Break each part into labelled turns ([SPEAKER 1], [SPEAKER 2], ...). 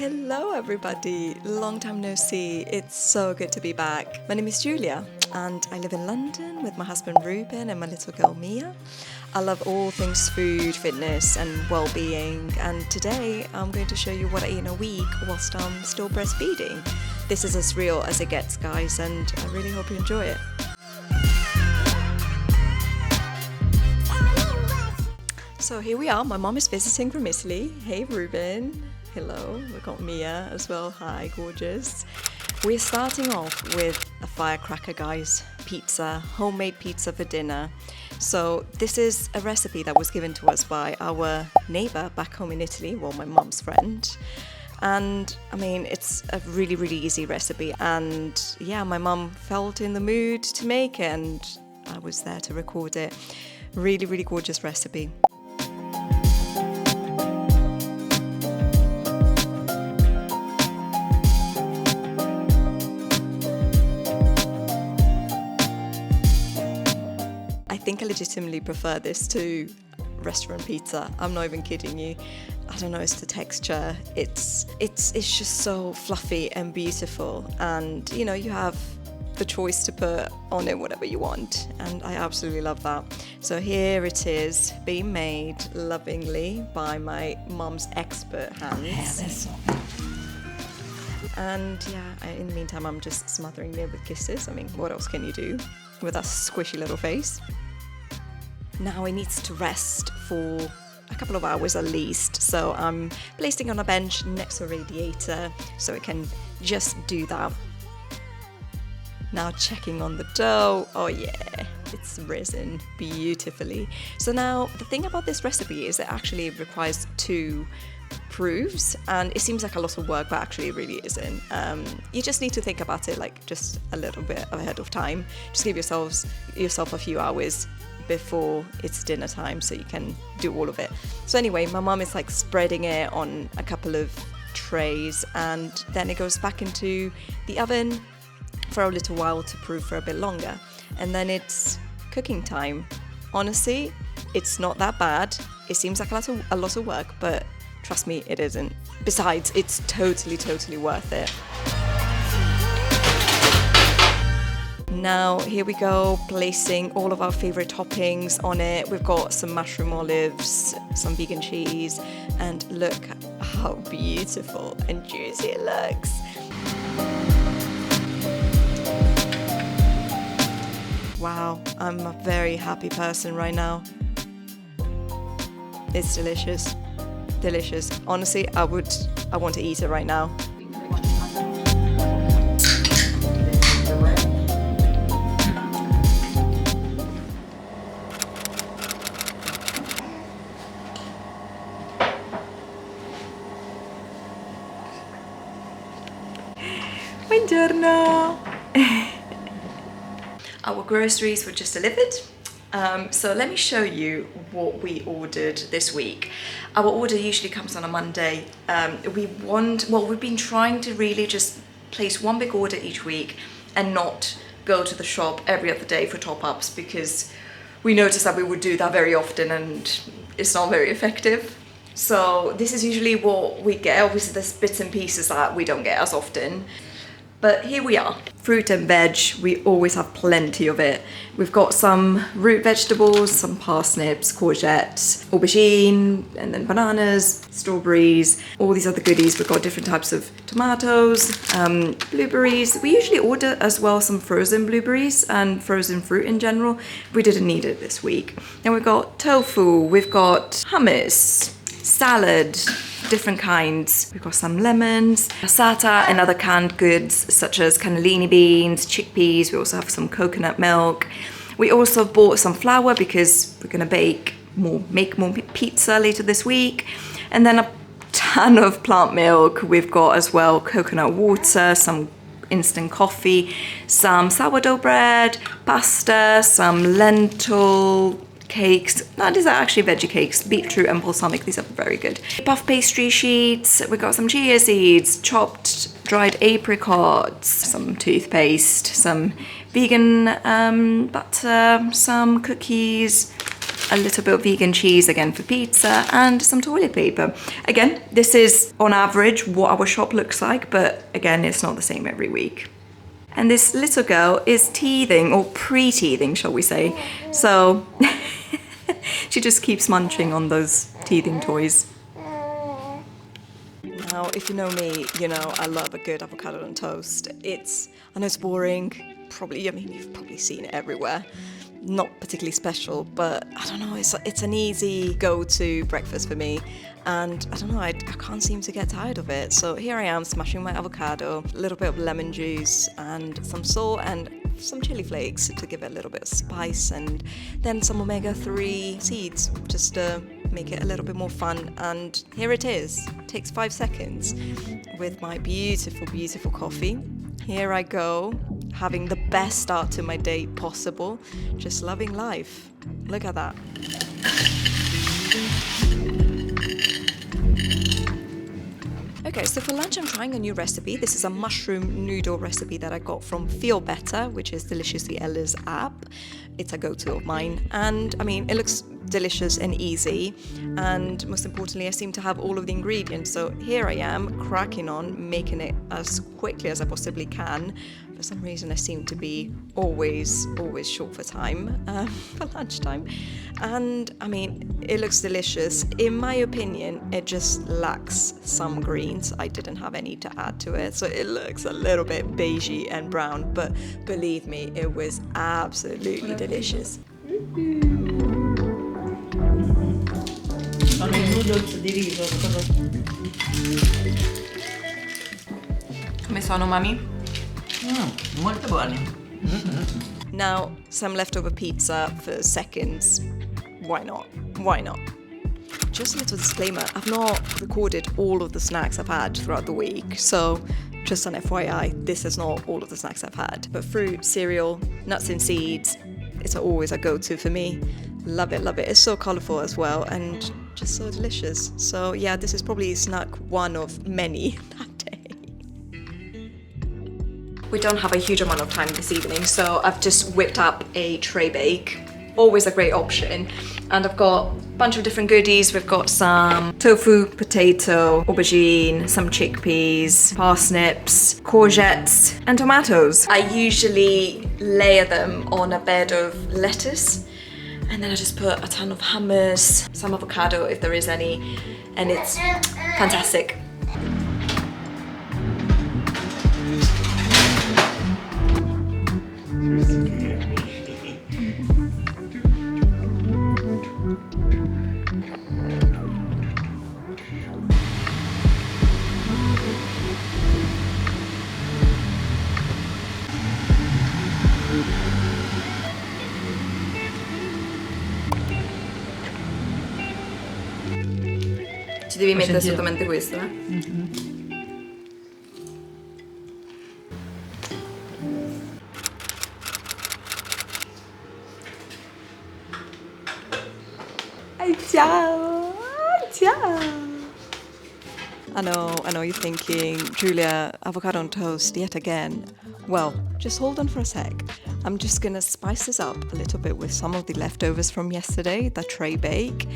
[SPEAKER 1] Hello everybody, long time no see. It's so good to be back. My name is Julia and I live in London with my husband Ruben and my little girl Mia. I love all things food, fitness and well-being, and today I'm going to show you what I eat in a week whilst I'm still breastfeeding. This is as real as it gets, guys, and I really hope you enjoy it. So here we are, my mom is visiting from Italy. Hey Ruben. Hello, we've got Mia as well. Hi, gorgeous. We're starting off with a firecracker, guys. Pizza, homemade pizza for dinner. So this is a recipe that was given to us by our neighbor back home in Italy, well, my mom's friend. And I mean, it's a really, really easy recipe. And yeah, my mom felt in the mood to make it and I was there to record it. Really, really gorgeous recipe. I think I legitimately prefer this to restaurant pizza. I'm not even kidding you. I don't know, it's the texture. It's just so fluffy and beautiful, and you know, you have the choice to put on it whatever you want, and I absolutely love that. So here it is, being made lovingly by my mom's expert hands.
[SPEAKER 2] Yeah, that's so good.
[SPEAKER 1] And yeah, in the meantime, I'm just smothering it with kisses. I mean, what else can you do with that squishy little face? Now it needs to rest for a couple of hours at least. So I'm placing it on a bench next to a radiator so it can just do that. Now checking on the dough. Oh yeah, it's risen beautifully. So now the thing about this recipe is it actually requires 2 proofs, and it seems like a lot of work, but actually it really isn't. You just need to think about it like just a little bit ahead of time. Just give yourself a few hours before it's dinner time so you can do all of it. So anyway, my mom is like spreading it on a couple of trays, and then it goes back into the oven for a little while to proof for a bit longer, and then it's cooking time. Honestly, it's not that bad. It seems like a lot of work, but trust me, it isn't. Besides, it's totally worth it. Now, here we go, placing all of our favorite toppings on it. We've got some mushroom olives, some vegan cheese, and look how beautiful and juicy it looks. Wow, I'm a very happy person right now. It's delicious. Delicious. Honestly, I want to eat it right now. Buongiorno. Our groceries were just delivered. So let me show you what we ordered this week. Our order usually comes on a Monday. We've been trying to really just place one big order each week and not go to the shop every other day for top-ups, because we noticed that we would do that very often and it's not very effective. So this is usually what we get. Obviously there's bits and pieces that we don't get as often. But here we are. Fruit and veg, we always have plenty of it. We've got some root vegetables, some parsnips, courgettes, aubergine, and then bananas, strawberries, all these other goodies. We've got different types of tomatoes, blueberries. We usually order as well some frozen blueberries and frozen fruit in general. We didn't need it this week. Then we've got tofu, we've got hummus, salad, different kinds. We've got some lemons, passata, and other canned goods such as cannellini beans, chickpeas. We also have some coconut milk. We also bought some flour because we're gonna make more pizza later this week. And then a ton of plant milk. We've got as well coconut water, some instant coffee, some sourdough bread, pasta, some lentil cakes. No, these are actually veggie cakes, beetroot and balsamic. These are very good. Puff pastry sheets. We got some chia seeds, chopped dried apricots, some toothpaste, some vegan butter, some cookies, a little bit of vegan cheese again for pizza, and some toilet paper. Again, this is on average what our shop looks like, but again, it's not the same every week. And this little girl is teething, or pre-teething, shall we say. So she just keeps munching on those teething toys. Now, if you know me, you know I love a good avocado on toast. I know it's boring, you've probably seen it everywhere. Not particularly special, but I don't know, it's an easy go-to breakfast for me. And I don't know, I can't seem to get tired of it. So here I am smashing my avocado, a little bit of lemon juice and some salt and some chili flakes to give it a little bit of spice, and then some omega-3 seeds just to make it a little bit more fun. And here it is. It takes 5 seconds with my beautiful, beautiful coffee. Here I go, having the best start to my day possible, just loving life. Look at that. Okay, so for lunch I'm trying a new recipe. This is a mushroom noodle recipe that I got from Feel Better, which is Deliciously Ella's app. It's a go-to of mine, and I mean, it looks delicious and easy, and most importantly, I seem to have all of the ingredients. So here I am, cracking on, making it as quickly as I possibly can. For some reason, I seem to be always short for time for lunchtime. And I mean, it looks delicious. In my opinion, it just lacks some greens. I didn't have any to add to it, so it looks a little bit beigey and brown, but believe me, it was absolutely delicious.
[SPEAKER 2] Sono i noodles di riso.
[SPEAKER 1] Come sono, mami?
[SPEAKER 2] Molto buoni.
[SPEAKER 1] Now, some leftover pizza for seconds. Why not? Why not? Just a little disclaimer, I've not recorded all of the snacks I've had throughout the week, so just an FYI, this is not all of the snacks I've had. But fruit, cereal, nuts and seeds, it's always a go-to for me. Love it, love it. It's so colourful as well and just so delicious. So yeah, this is probably snack one of many that day. We don't have a huge amount of time this evening, so I've just whipped up a tray bake. Always a great option. And I've got a bunch of different goodies. We've got some tofu, potato, aubergine, some chickpeas, parsnips, courgettes, and tomatoes. I usually layer them on a bed of lettuce, and then I just put a ton of hummus, some avocado if there is any, and it's fantastic. Ci devi mettere assolutamente questo, eh? Mm-hmm. Ciao! Ciao! I know you're thinking, Julia, avocado on toast yet again. Well, just hold on for a sec. I'm just gonna spice this up a little bit with some of the leftovers from yesterday, the tray bake.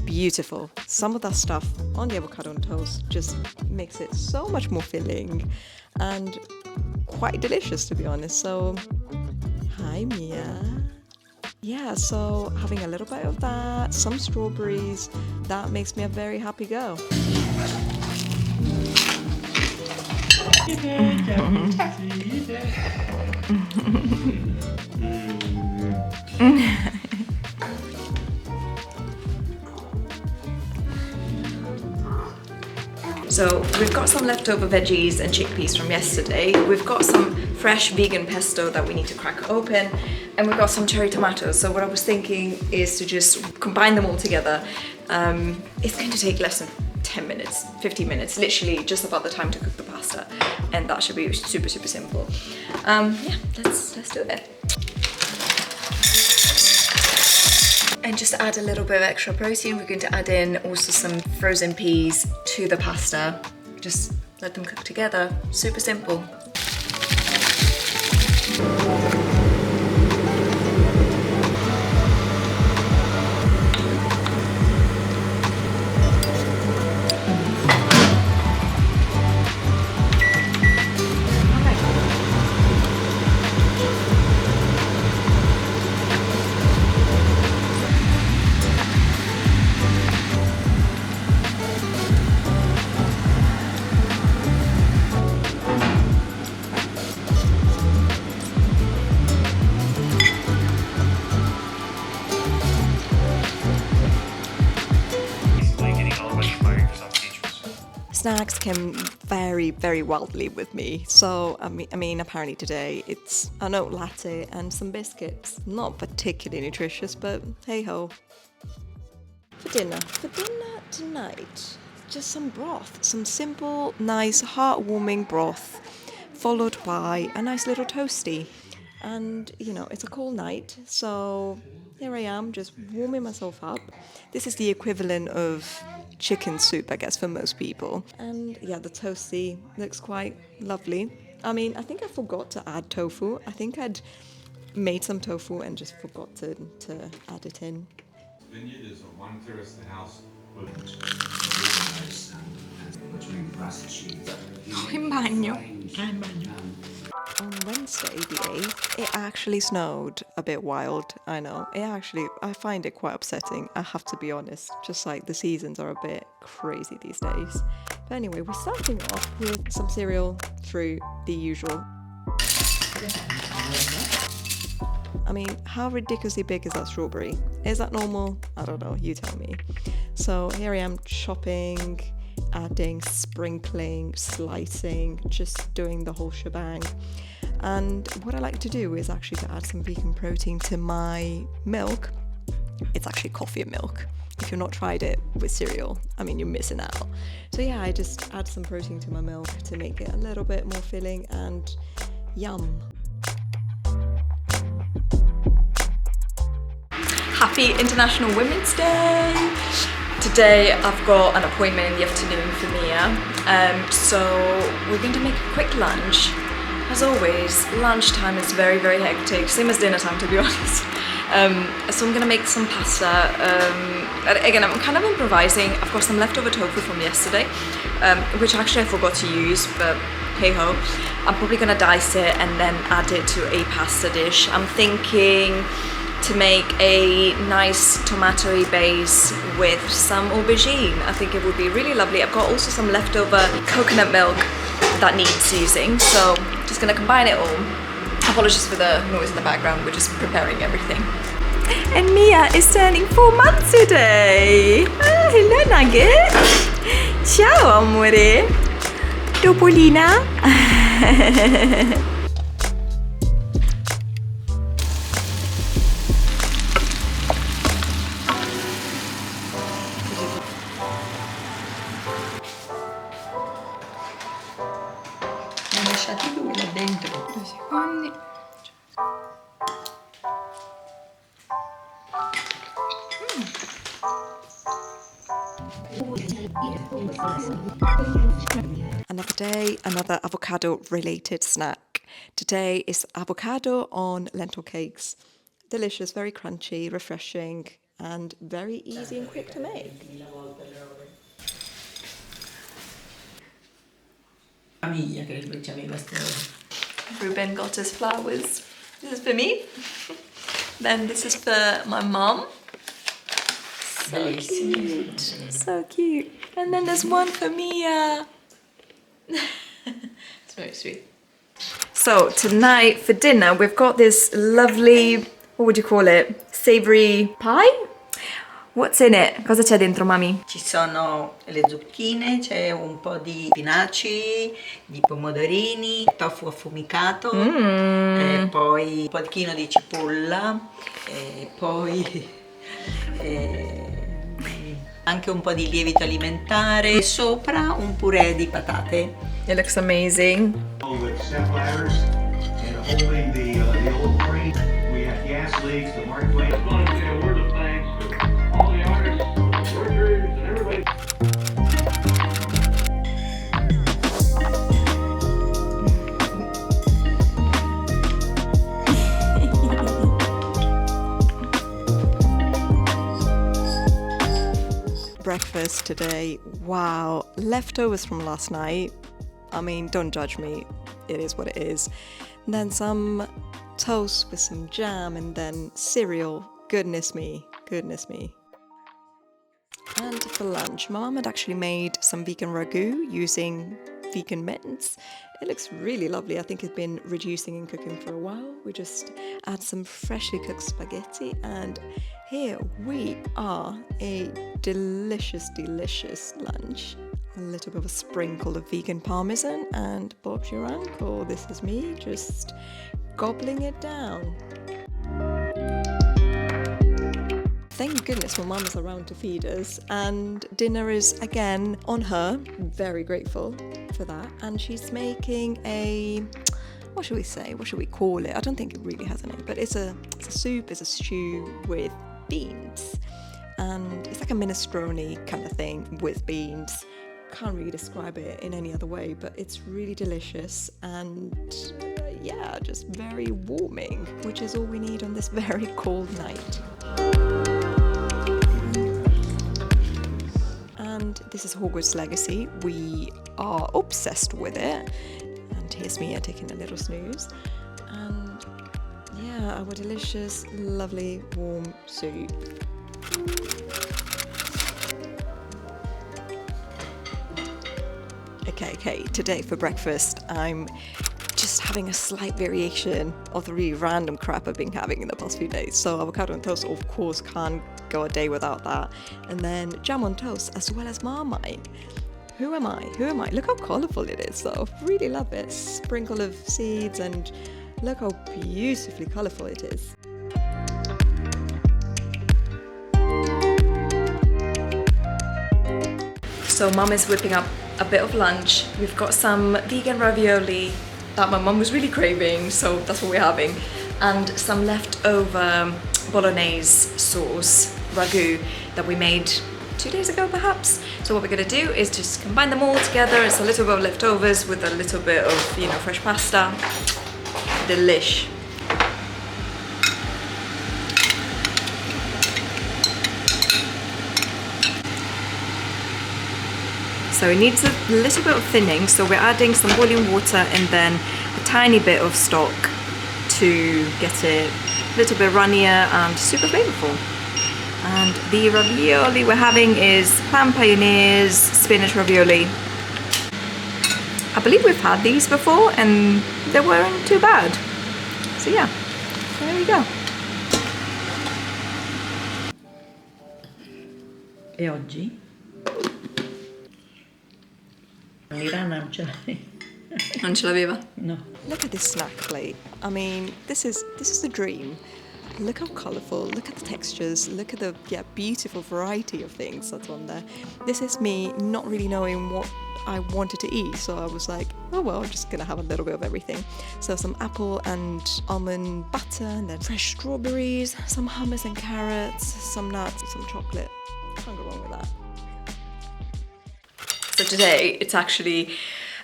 [SPEAKER 1] Beautiful. Some of that stuff on the avocado on toast just makes it so much more filling and quite delicious, to be honest. So, hi Mia. Yeah, so having a little bit of that, some strawberries, that makes me a very happy girl. So we've got some leftover veggies and chickpeas from yesterday. We've got some fresh vegan pesto that we need to crack open, and we've got some cherry tomatoes. So what I was thinking is to just combine them all together. It's going to take less than 10 minutes, 15 minutes, literally just about the time to cook the pasta, and that should be super, super simple. Yeah, let's do it. And just to add a little bit of extra protein, we're going to add in also some frozen peas to the pasta. Just let them cook together, super simple. snacks can vary very wildly with me. So, I mean, apparently today it's an oat latte and some biscuits. Not particularly nutritious, but hey-ho. For dinner tonight, just some broth. Some simple, nice, heartwarming broth, followed by a nice little toasty. And, you know, it's a cold night, so here I am, just warming myself up. This is the equivalent of chicken soup, I guess, for most people. And yeah, the toasty looks quite lovely. I mean, I think I forgot to add tofu. I think I'd made some tofu and just forgot to add it in.
[SPEAKER 3] Vineyard is a one terrace house with
[SPEAKER 1] In bagno.
[SPEAKER 2] In bagno.
[SPEAKER 1] On Wednesday, the 8th, it actually snowed a bit wild, I know. I find it quite upsetting, I have to be honest. Just like the seasons are a bit crazy these days. But anyway, we're starting off with some cereal through the usual. I mean, how ridiculously big is that strawberry? Is that normal? I don't know, you tell me. So here I am chopping, adding, sprinkling, slicing, just doing the whole shebang. And what I like to do is actually to add some vegan protein to my milk. It's actually coffee and milk. If you've not tried it with cereal, I mean, you're missing out. So yeah, I just add some protein to my milk to make it a little bit more filling and yum. Happy International Women's Day! Today I've got an appointment in the afternoon for Mia, so we're going to make a quick lunch. As always, lunchtime is very, very hectic, same as dinner time to be honest. So I'm going to make some pasta. Again, I'm kind of improvising. I've got some leftover tofu from yesterday, which actually I forgot to use, but hey ho. I'm probably going to dice it and then add it to a pasta dish. I'm thinking to make a nice tomatoey base with some aubergine. I think it would be really lovely. I've got also some leftover coconut milk that needs using, so just gonna combine it all. Apologies for the noise in the background, we're just preparing everything. And Mia is turning 4 months today. Ah, hello Nugget. Ciao amore. Topolina.
[SPEAKER 2] Lasciati 2 là dentro.
[SPEAKER 1] 2 secondi. Another day, another avocado related snack. Today is avocado on lentil cakes. Delicious, very crunchy, refreshing, and very easy and quick to make.
[SPEAKER 2] Famiglia che lui ci aveva
[SPEAKER 1] Ruben got his flowers. This is for me. Then this is for my mom. So cute. So cute. And then there's one for Mia. It's very sweet. So tonight for dinner we've got this lovely, what would you call it? Savory pie? What's in it? Cosa c'è dentro, mami?
[SPEAKER 2] Ci sono le zucchine, c'è un po' di spinaci, di pomodorini, tofu affumicato, poi un pochino di cipolla, poi anche un po' di lievito alimentare e sopra un purè di patate.
[SPEAKER 1] It looks amazing.
[SPEAKER 4] With step ladders and holding the old crane. We have gas leaks, the microwave. I just want to say a word of thanks to all the artists, workers, and everybody.
[SPEAKER 1] Breakfast today, wow, leftovers from last night. I mean, don't judge me, it is what it is. And then some toast with some jam and then cereal, goodness me, goodness me. And for lunch, my mum had actually made some vegan ragu using vegan mince. It looks really lovely. I think it's been reducing and cooking for a while. We just add some freshly cooked spaghetti and here we are, a delicious, delicious lunch. a little bit of a sprinkle of vegan parmesan, and Bob's your uncle. This is me just gobbling it down. Thank goodness my mum is around to feed us, and dinner is again on her. Very grateful for that. And she's making a, what should we say? What should we call it? I don't think it really has a name, but it's a soup, it's a stew with beans. And it's like a minestrone kind of thing with beans. Can't really describe it in any other way, but it's really delicious and yeah, just very warming, which is all we need on this very cold night. And this is Hogwarts Legacy. We are obsessed with it. And here's Mia taking a little snooze. And yeah, our delicious, lovely, warm soup. Okay, today for breakfast, I'm just having a slight variation of the really random crap I've been having in the past few days. So avocado and toast, of course, can't go a day without that. And then jam on toast, as well as Marmite. Who am I? Look how colourful it is, though. Really love it. Sprinkle of seeds, and look how beautifully colourful it is. So Mum is whipping up a bit of lunch. We've got some vegan ravioli that my mum was really craving, so that's what we're having, and some leftover bolognese sauce ragu that we made 2 days ago perhaps. So what we're gonna do is just combine them all together. It's a little bit of leftovers with a little bit of, you know, fresh pasta. Delish. So it needs a little bit of thinning, so we're adding some boiling water and then a tiny bit of stock to get it a little bit runnier and super flavorful. And the ravioli we're having is pan pioneers spinach ravioli. I believe we've had these before and they weren't too bad. So yeah, there we go.
[SPEAKER 2] E oggi? L'Irana non ce l'hai?
[SPEAKER 1] Non ce l'aveva?
[SPEAKER 2] No.
[SPEAKER 1] Look at this snack plate. I mean, this is the dream. Look how colourful, look at the textures, look at the beautiful variety of things that's on there. This is me not really knowing what I wanted to eat, so I was like, oh well, I'm just gonna have a little bit of everything. So some apple and almond butter, and then fresh strawberries, some hummus and carrots, some nuts, some chocolate. Can't go wrong with that. So today it's actually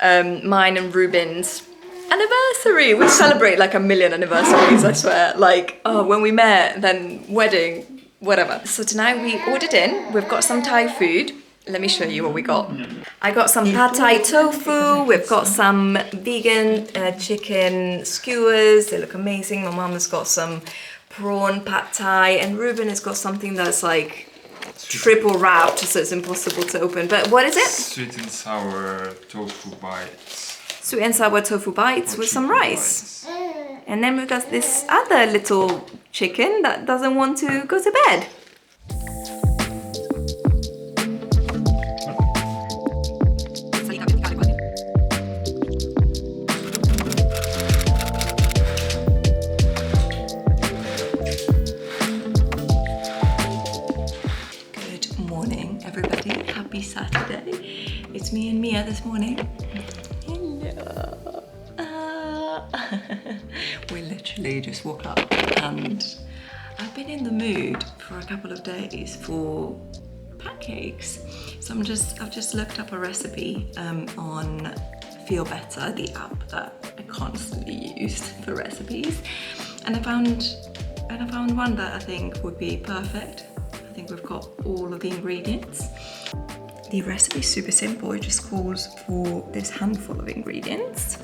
[SPEAKER 1] mine and Ruben's anniversary. We celebrate like a million anniversaries, I swear. Like, oh, when we met, then wedding, whatever. So tonight we ordered in. We've got some Thai food. Let me show you what we got. I got some pad Thai tofu. We've got some vegan chicken skewers. They look amazing. My mum has got some prawn pad Thai, and Ruben has got something that's like triple wrapped, so it's impossible to open. But what is it?
[SPEAKER 5] Sweet and sour tofu bites.
[SPEAKER 1] Sweet and sour tofu bites with some rice. And then we've got this other little chicken that doesn't want to go to bed. Saturday. It's me and Mia this morning. Hello. We literally just woke up and I've been in the mood for a couple of days for pancakes. So I've just looked up a recipe on Feel Better, the app that I constantly use for recipes, and I found one that I think would be perfect. I think we've got all of the ingredients. The recipe is super simple. It just calls for this handful of ingredients.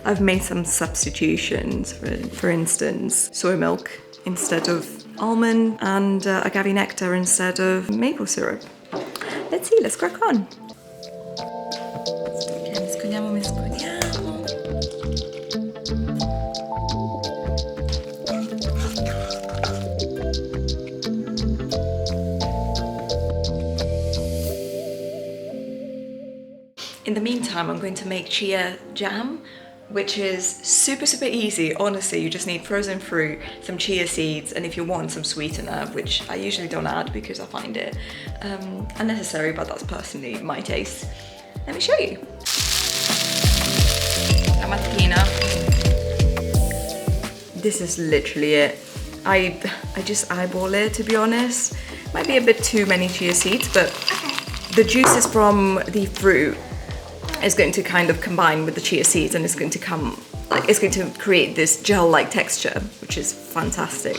[SPEAKER 1] I've made some substitutions. For instance, soy milk instead of almond, and agave nectar instead of maple syrup. Let's see, let's crack on. Mescoliamo. time I'm going to make chia jam, which is super easy. Honestly, you just need frozen fruit, some chia seeds, and if you want some sweetener, which I usually don't add because I find it unnecessary, but that's personally my taste. Let me show you. La mattina. This is literally it. I just eyeball it, to be honest. Might be a bit too many chia seeds, but the juices from the fruit is going to kind of combine with the chia seeds, and it's going to come, like, it's going to create this gel-like texture, which is fantastic.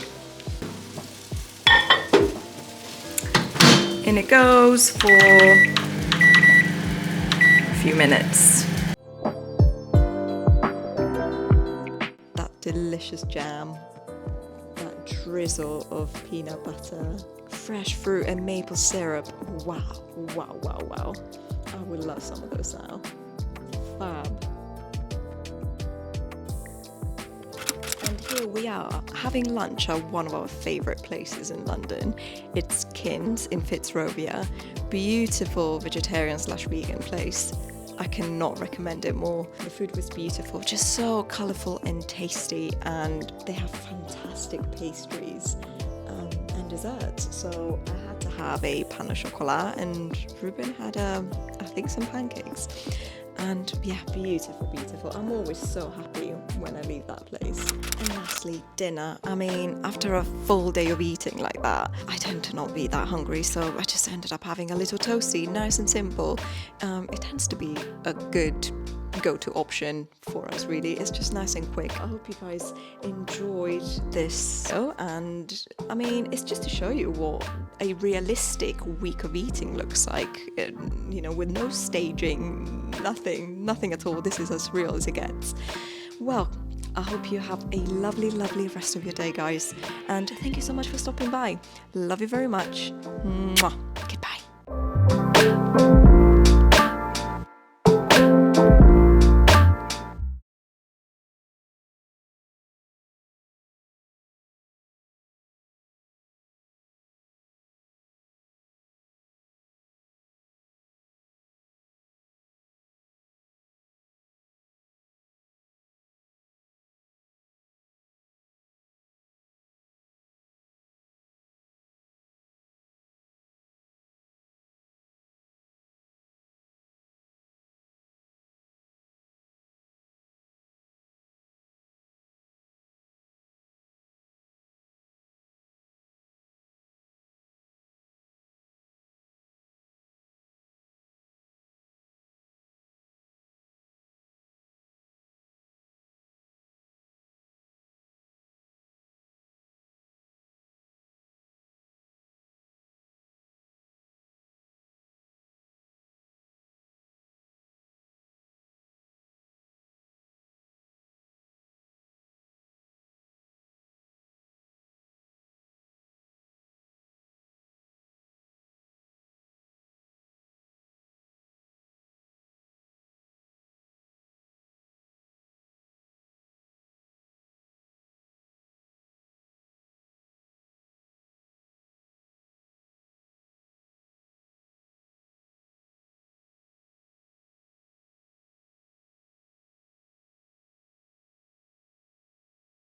[SPEAKER 1] In it goes for a few minutes. That delicious jam, that drizzle of peanut butter, fresh fruit and maple syrup. Wow, wow, wow, wow. I would love some of those now. Fab. And here we are, having lunch at one of our favourite places in London. It's Kin's in Fitzrovia. Beautiful vegetarian/vegan place. I cannot recommend it more. The food was beautiful, just so colourful and tasty, and they have fantastic pastries and desserts. So I had to have a pain au chocolat, and Ruben had I think some pancakes. And yeah, beautiful, beautiful. I'm always so happy when I leave that place. And lastly, dinner. I mean, after a full day of eating like that, I tend to not be that hungry, so I just ended up having a little toasty, nice and simple. It tends to be a good go-to option for us, really. It's just nice and quick. I hope you guys enjoyed this. And I mean, it's just to show you what a realistic week of eating looks like, you know, with no staging, nothing at all. This is as real as it gets. Well, I hope you have a lovely rest of your day, guys, and thank you so much for stopping by. Love you very much. Mwah.